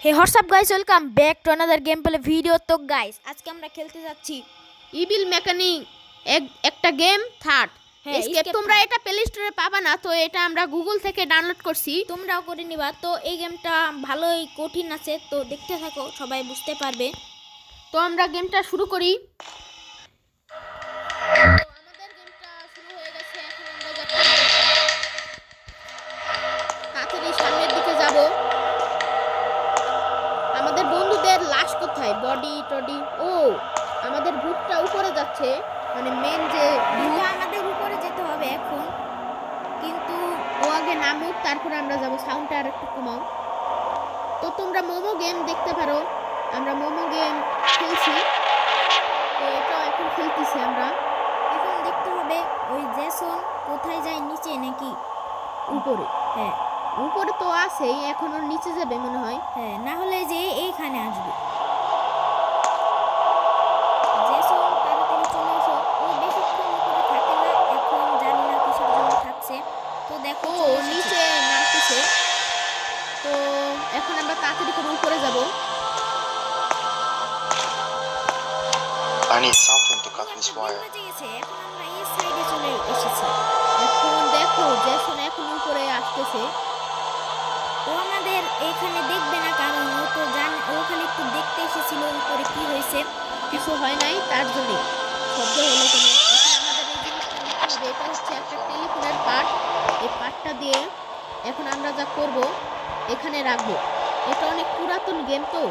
Hey WhatsApp guys, welcome back to another game play video. তো guys, আজকে আমরা খেলতে যাচ্ছি ইভিল মেকানিক একটা গেম থার্ড এসকেপ। তোমরা এটা প্লে স্টোরে পাবা না, তো এটা আমরা গুগল থেকে ডাউনলোড করছি, তোমরাও করে নিবা। তো এই গেমটা ভালোই কঠিন আছে, তো দেখতে থাকো, সবাই বুঝতে পারবে। তো আমরা গেমটা শুরু করি। আমাদের গেমটা শুরু হয়ে গেছে। এখন আমরা তাড়াতাড়ি সামনের দিকে যাব। আমাদের বন্ধুদের লাশ কোথায়? বডি টডি। ও, আমাদের গ্রুপটা উপরে যাচ্ছে, মানে মেন যে আমাদের উপরে যেতে হবে এখন, কিন্তু ও আগে নামুক, তারপরে আমরা যাব। সাউন্ডটা আর একটু কমাও। তো তোমরা মোমো গেম দেখতে পারো, আমরা মোমো গেম খেলছি। তো এটাও এখন খেলতেছি আমরা। এখন দেখতে হবে ওই জেসন কোথায় যায়, নিচে নাকি উপরে? হ্যাঁ, উপরে তো আছেই, এখন ওর নিচে যাবে মনে হয়। হ্যাঁ, না হলে যে এইখানে আসবে। জেসন তাড়াতাড়ি চলে এসো। ও বেশিক্ষণ উপরে থাকে না, এখন জানি না কিসের জন্য থাকছে। তো দেখো ও নিচে নামতেছে। তো এখন আমরা তাড়াতাড়ি করে উপরে যাব। I need something to cut this wire. এখন আমরা এই সাইডে চলে এসেছি। এখন দেখো জেসন এখন উপরে আসতেছে। ও আমাদের এখানে দেখবে না, কারণ ও তো জানে, ও খালি একটু দেখতে এসেছিল উপরে কি হয়েছে। কিছু হয় নাই, তার জন্য শব্দ হলো কোনো। এখন আমাদের এই জিনিসটা নিতে হবে। এটা হচ্ছে একটা টেলিফোনের পার্ট। এই পার্টটা দিয়ে এখন আমরা যা করব এখানে রাখবো। এটা অনেক পুরাতন গেম, তো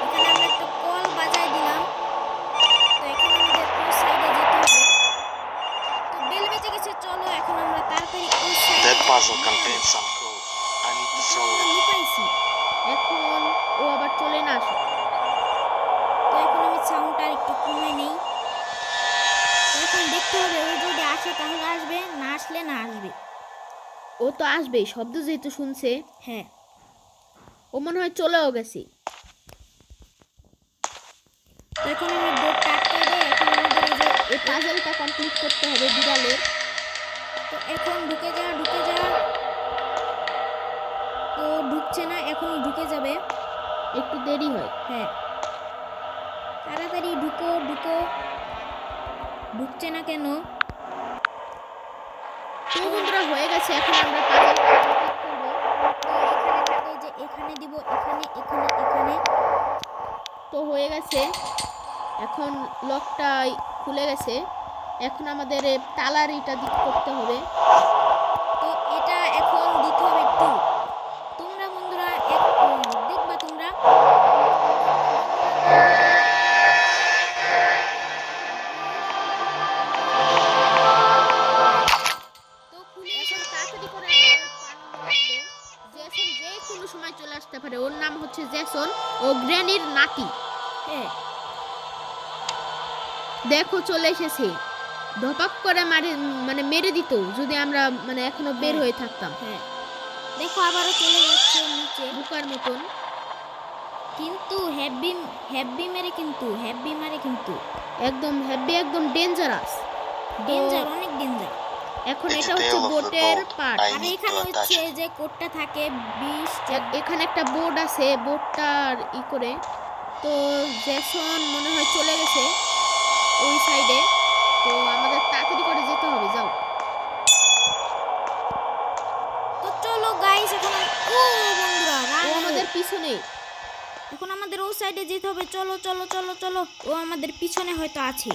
এখানে আমরা একটা কল বাজায় দিলাম। তো এখন আমাদের ওই সাইডে যেতে হবে। তো বেল বেজে গেছে, চলো এখন আমরা তাড়াতাড়ি ওই সাইডে। That puzzle contains some code. I need to solve it. লুকাইছি। এখন ও আবার চলে না আসে। তো এখন আমি সাউন্ডটা একটু কমিয়ে নেই। তো এখন দেখতে হবে ও যদি আসে তাহলে আসবে, না আসলে না আসবে। ও তো আসবেই, শব্দ যেহেতু শুনছে। হ্যাঁ, ও মনে হয় চলেও গেছে। তো এখন আমি বোর্ডটা আটকে দেই। এখন আমাদের এই যে এই পাজলটা কমপ্লিট করতে হবে বিড়ালের। তো এখন ঢুকে যা। তো ঢুকছে না, এখনই ঢুকে যাবে। একটু দেরি হয়। হ্যাঁ, তাড়াতাড়ি ঢুকো। ঢুকছে না কেন? তো বন্ধুরা হয়ে গেছে। এখন আমরা পাজল কমপ্লিট করব। তো এখানে থাকে যে এখানে দিব, এখানে। তো হয়ে গেছে। এখন লকটা খুলে গেছে। এখন আমাদের তালার এটা করতে হবে। তো এটা এখন দিতে হবে টু। তোমরা বন্ধুরা দেখবা তোমরা। তো খুলে এখন তাড়াতাড়ি করে আমাদের পালানো লাগবে। জেসন যে কোনো সময় চলে আসতে পারে। ওর নাম হচ্ছে জেসন, ও গ্র্যানির নাতি। হ্যাঁ, দেখো চলে এসেছে। ধপাক করে মেরে দিত যদি আমরা এখনো বের হয়ে থাকতাম। হ্যাঁ, দেখো আবারও চলে যাচ্ছে নিচে বুকার মতন। কিন্তু হ্যাভি মারে কিন্তু একদম হেভি, একদম ডেঞ্জারাস। অনেক ডেঞ্জার। এখন এটা হচ্ছে বোটের পার্ট। আর এখানে হচ্ছে যে কোডটা থাকে 20। এখানে একটা বোর্ড আছে, বোর্ডটার করে। তো জেসন মনে হয় চলে গেছে ওই সাইডে। তো আমাদের তাড়াতাড়ি করে যেতে হবে, যাও। তো চলো গাইস, এখন ও বন্ধুরা ও আমাদের পিছনে। এখন আমাদের ওই সাইডে যেতে হবে। চলো। ও আমাদের পিছনে হয়তো আছে।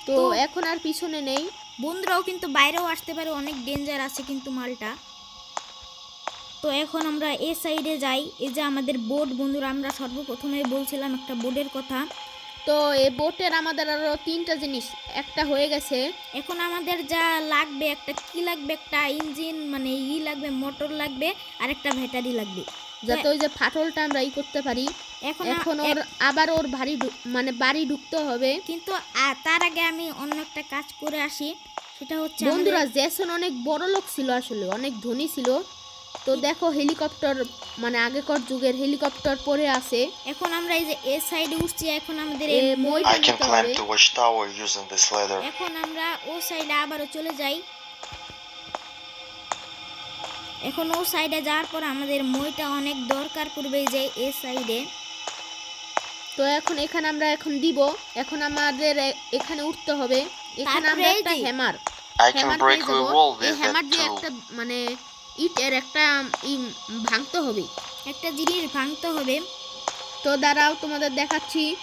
তো এখন আর পিছনে নেই। বন্ধুরাও কিন্তু বাইরেও আসতে পারে, অনেক ডেঞ্জার আছে কিন্তু মালটা। তো এখন আমরা এই সাইডে যাই। এই যে আমাদের বোট, বন্ধুরা আমরা সর্বপ্রথমে বলছিলাম একটা বোর্ডের কথা। তো এই বোটের আমাদের আরো 3টা জিনিস, একটা হয়ে গেছে। এখন আমাদের যা লাগবে, একটা ইঞ্জিন লাগবে, মোটর লাগবে, আর একটা ব্যাটারি লাগবে, যাতে ওই যে ফাটলটা আমরা করতে পারি। এখন ওর আবার ওর বাড়ি ঢুকতে হবে। কিন্তু তার আগে আমি অন্য একটা কাজ করে আসি। সেটা হচ্ছে বন্ধুরা জেসন অনেক বড় লোক ছিল, আসলে অনেক ধনী ছিল। তো দেখো হেলিকপ্টার, আগেকার যুগের হেলিকপ্টার পরে আছে। এখন আমরা এই যে এই সাইডে উঠছি। এখন আমাদের I can climb to watch tower using this ladder. এখন আমরা ও সাইডে আবারও চলে যাই। এখন ও সাইডে যাওয়ার পর আমাদের মইটা অনেক দরকার পড়বে যে এই সাইডে। তো এখন এখানে আমরা এখন দিব, এখন আমাদের এখানে উঠতে হবে। এখানে আমরা তারপরে একটা এই যে- hammer I can break the wall এই with হ্যামার that দিয়ে too. একটা মানে ইটের একটা ভাঙতে হবে। একটা জিনিস ভাঙতে হবে। তো দাঁড়াও তোমাদের দেখাচ্ছি।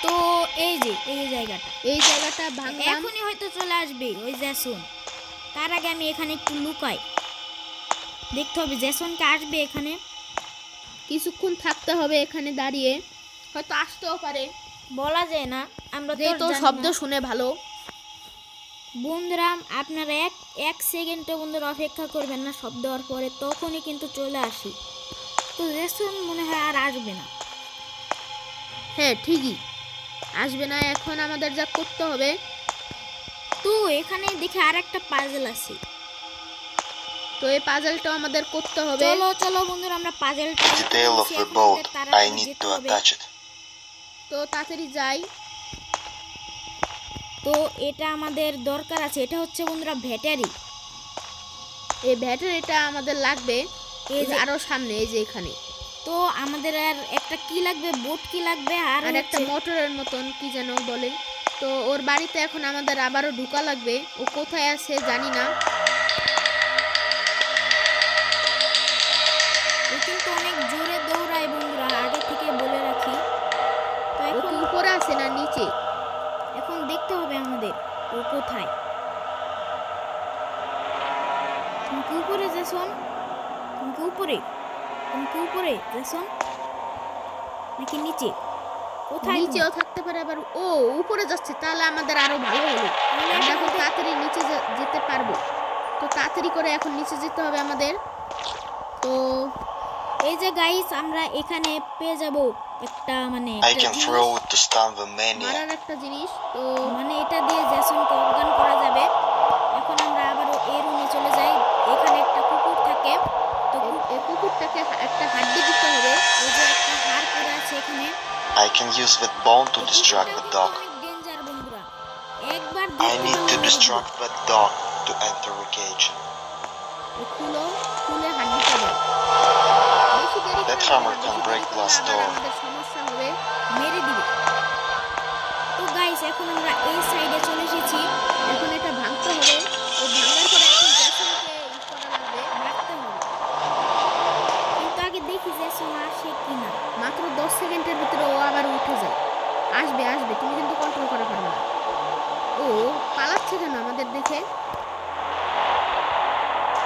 তো এই যে এই জায়গাটা এই জায়গাটা ভাঙলাম। এখনই হয়তো চলে আসবে ওই জ্যাসন। তার আগে আমি এখানে একটু লুকাই, দেখতে হবে জ্যাসনকে আসবে এখানে। কিছুক্ষণ থাকতে হবে এখানে দাঁড়িয়ে, হয়তো আসতেও পারে, বলা যায় না, আমরা তো যেহেতু জানি শব্দ না। শুনে ভালো। বন্ধুরা আপনারা এক সেকেন্ডও বন্ধুরা অপেক্ষা করবেন না, শব্দ হওয়ার পরে তখনই কিন্তু চলে আসি। তো জ্যাসন মনে হয় আর আসবে না। হ্যাঁ ঠিকই আসবে না। এখন আমাদের যা করতে হবে, তো এখানে দেখে আর একটা পাজল আছে। তো এই পাজলটা আমাদের করতে হবে। চলো চলো বন্ধুরা আমরা পাজলটা The tail of the boat. I need to attach it. তো তাড়াতাড়ি যাই। তো এটা আমাদের দরকার আছে, এটা হচ্ছে বন্ধুরা ব্যাটারি। এই ব্যাটারিটা আমাদের লাগবে এই এই যে যে- আরো সামনে, এই যে এখানে। তো আমাদের আর একটা কি লাগবে, বোট কি লাগবে, আর আর একটা মোটরের মতন কি যেন বলে। তো ওর বাড়িতে এখন আমাদের আবারও ঢুকা লাগবে। ও কোথায় আছে জানি না। ও কিন্তু অনেক জোরে দৌড়ায় বন্ধুরা, আগে থেকে বলে রাখি। তো ও এখন কি উপরে আছে না নিচে? এখন দেখতে হবে আমাদের ও কোথায়। তুমি কি উপরে জ্যাসন? তুমি কি উপরে? তুমি কি উপরে জ্যাসন নাকি নিচে? কোথায় তুমি? নিচেও থাকতে পারে, আবার ও উপরে যাচ্ছে, তাহলে আমাদের আরো ভালো হলো। তাহলে আমরা এখন আমাদের- তাড়াতাড়ি নিচে যেতে পারবো। তো তাড়াতাড়ি করে এখন নিচে যেতে হবে আমাদের। তো এই যে গাইস আমরা এখানে পেয়ে যাব একটা মানে I একটা can জিনিস। throw it to stun the maniac. মারার একটা জিনিস। তো মানে এটা দিয়ে জ্যাসনকে অজ্ঞান করা যাবে। এখন আমরা আবারও এই রুমে চলে যাই। এখানে একটা কুকুর থাকে। তো এই কুকুরটাকে একটা হাড্ডি দিতে হবে। এই যে একটা হাড় পড়ে আছে এখানে। I can use that bone to distract the dog. অনেক ডেঞ্জার বন্ধুরা, একবার I দেখতে need পারলে to মেরে distract that dog to enter the cage. খুলে হাড্ডিটা দাও। বেশি দেরি That করলে hammer না, can বেশি break দেরি করলে glass আবার door. আমাদের সমস্যা হবে। মেরে দিবে। তো গাইস এখন আমরা এই সাইডে চলে এসেছি। এখন এটা ভাঙতে হবে। ও ভাঙার পরে এখন জ্যাসনকে করা লাগবে। মারতে হবে, কিন্তু আগে দেখি জ্যাসন আসে কিনা। মাত্র 10 সেকেন্ডের ভিতরে ও আবার উঠে যায়। আসবে আসবে, তুমি কিন্তু কন্ট্রোল করা পারবে না। ও পালাচ্ছে কেন আমাদের দেখে?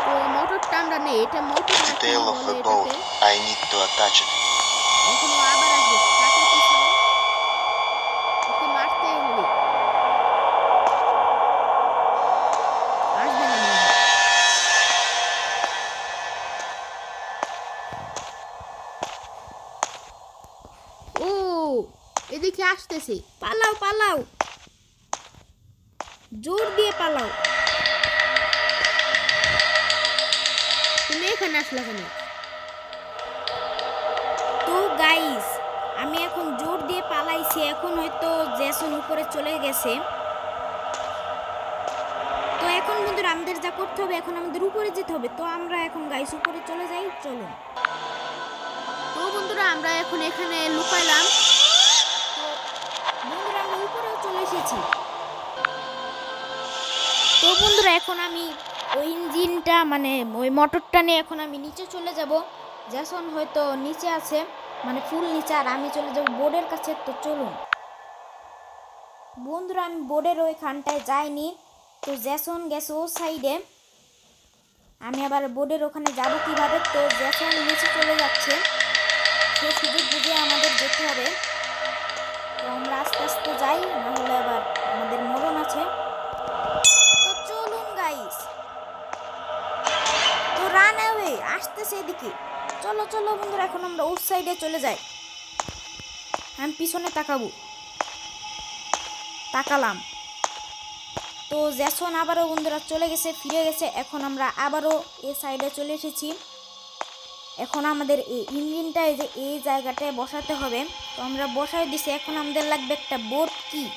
তো মোটরটা আমরা নেই, এটা মোটর The না কি tail of বলে the boat. এটাকে? I need to attach it. এখন ও আবার আসবে, তাকে পিছনে ওকে মারতে হবে। আসবে না মনে হয়। ও এদিকে আসতেছে। পালাও পালাও, জোর দিয়ে পালাও। তুমি এখানে আসলা কেন? তো গাইস আমি এখন জোর দিয়ে পালাইছি। এখন হয়তো জ্যাসন উপরে চলে গেছে। তো এখন বন্ধুরা আমাদের যা করতে হবে, এখন আমাদের উপরে যেতে হবে। তো আমরা এখন গাইস উপরে চলে যাই, চলুন। তো বন্ধুরা আমরা এখন এখানে লুকাইলাম। তো বন্ধুরা আমরা উপরেও চলে এসেছি। তো বন্ধুরা এখন আমি ওই ইঞ্জিনটা মানে ওই মোটরটা নিয়ে এখন আমি নিচে চলে যাব। জ্যাসন হয়তো নিচে আছে, মানে ফুল নিচে, আর আমি চলে যাব বোর্ডের কাছে। তো চলুন বন্ধুরা, আমি বোর্ডের ওইখানটায় যাইনি। তো জ্যাসন গেছে ও সাইডে, আমি আবার বোর্ডের ওখানে যাব কিভাবে? তো জ্যাসন নিচে চলে যাচ্ছে, সে সুযোগ বুঝে আমাদের যেতে হবে। তো আমরা আস্তে আস্তে যাই, না হলে আবার আমাদের মরণ আছে। তো চলুন গাইস, তো রান অ্যাওয়ে আসতেছে এদিকে। চলো চলো বন্ধুরা, এখন আমরা ওর সাইডে চলে যাই। আমি পিছনে তাকাবো, তাকালাম। তো জ্যাসন আবারও বন্ধুরা চলে গেছে, ফিরে গেছে। এখন আমরা আবারও এই সাইডে চলে এসেছি। এখন আমাদের এই ইঞ্জিনটা এই যে এই জায়গাটায় বসাতে হবে। তো আমরা বসাই দিছি। এখন আমাদের লাগবে একটা বোট কি।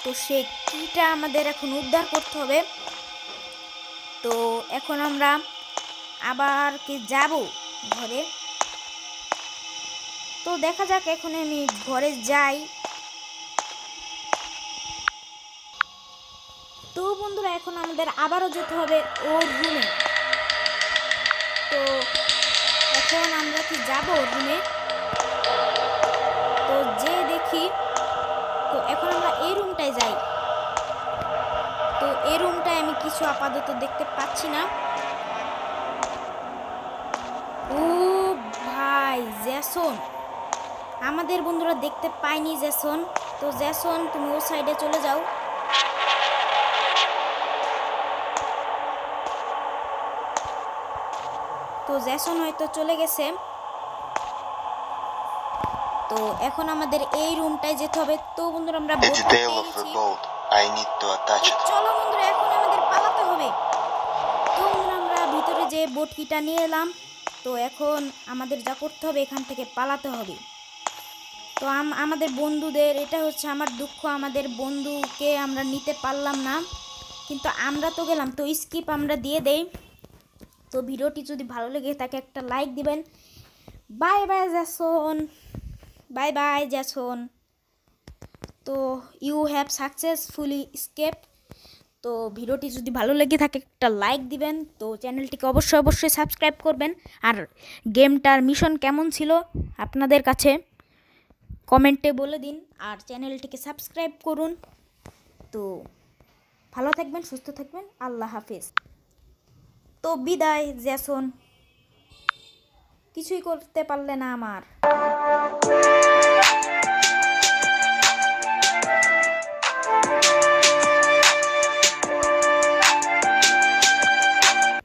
তো সেই কিটা আমাদের এখন উদ্ধার করতে হবে। তো এখন আমরা আবার কি যাব ঘরে। তো দেখা যাক, এখন আমি ঘরে যাই। তো বন্ধুরা এখন আমাদের আবারও যেতে হবে ওর রুমে। তো এখন আমরা কি যাব ওর রুমে। তো যে দেখি, তো এখন আমরা এই রুমটায় যাই। তো এই রুমটায় আমি কিছু আপাতত দেখতে পাচ্ছি না। ও ভাই জ্যাসন, আমাদের বন্ধুরা দেখতে পায়নি জ্যাসন। তো জ্যাসন তুমি ও সাইডে চলে যাও। তো জ্যাসন হয়তো চলে গেছে। তো এখন আমাদের এই রুমটায় যেতে হবে। তো বন্ধুরা আমরা At the বোটটা tail পেয়ে of গেছি। a boat. I need to attach তো it. চলো বন্ধুরা এখন আমাদের পালাতে হবে। তো বন্ধুরা আমরা ভিতরে যে বোট কিটা নিয়ে এলাম। তো এখন আমাদের যা করতে হবে, এখান থেকে পালাতে হবে। তো আমাদের বন্ধুদের, এটা হচ্ছে আমার দুঃখ, আমাদের বন্ধুকে আমরা নিতে পারলাম না, কিন্তু আমরা তো গেলাম। তো স্কিপ আমরা দিয়ে দেই। তো ভিডিওটি যদি ভালো লেগে থাকে একটা লাইক দিবেন। Bye bye Jason, bye bye Jason. তো ইউ হ্যাভ সাকসেসফুলি স্কেপ। তো ভিডিওটি যদি ভালো লেগে থাকে একটা লাইক দিবেন। তো চ্যানেলটিকে অবশ্যই সাবস্ক্রাইব করবেন। আর গেমটার মিশন কেমন ছিল আপনাদের কাছে কমেন্টে বলে দিন। আর চ্যানেলটিকে সাবস্ক্রাইব করুন। তো ভালো থাকবেন, সুস্থ থাকবেন, আল্লাহ হাফেজ। তো বিদায় জ্যাসন, কিছুই করতে পারলে না আমার।